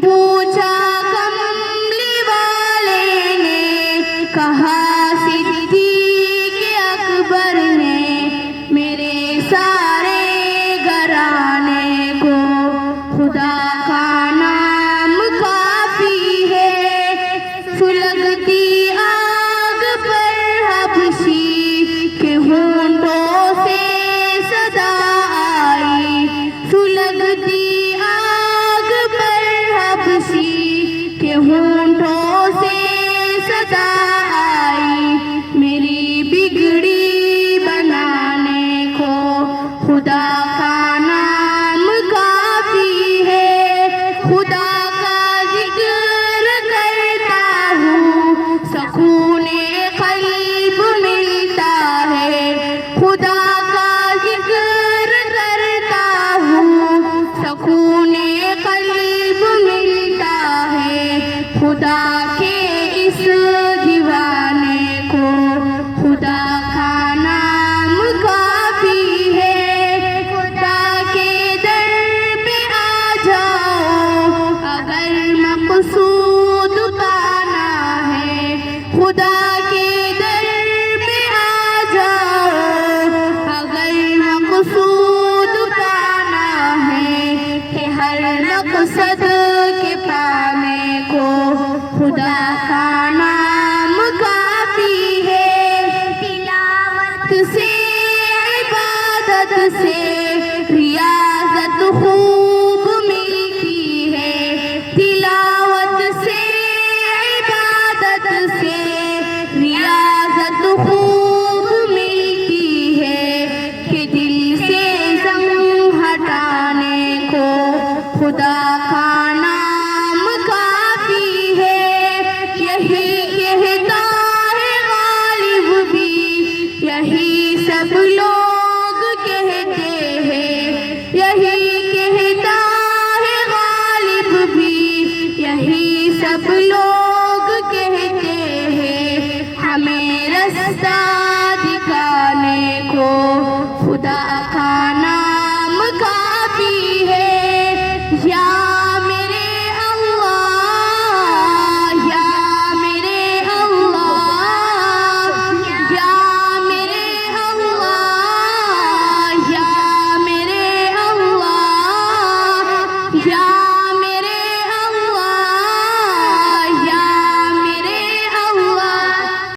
پوچھا کملی والے نے، کہا صدیق اکبر نے، میرے سارے گھرانے کو خدا کا نام کافی ہے۔ سلگتی آگ پر حبشی کے ہونٹوں سے صدا آئی، سلگتی آگ پر حبشی کے ہونٹوں سے صدا آئی، میری بگڑی بنانے کو خدا کا نام کافی ہے۔ خدا کا ذکر کرتا ہوں سکون قلب ملتا ہے، خدا کا ذکر کرتا ہوں سکون قلب ملتا ہے۔ خدا کے اس دیوانے کو خدا کا نام کافی ہے۔ خدا کے در پہ آ جاؤ اگر مقصود پانا ہے، خدا کے در پہ آ جاؤ اگر مقصود پانا ہے، کہ ہر مقصد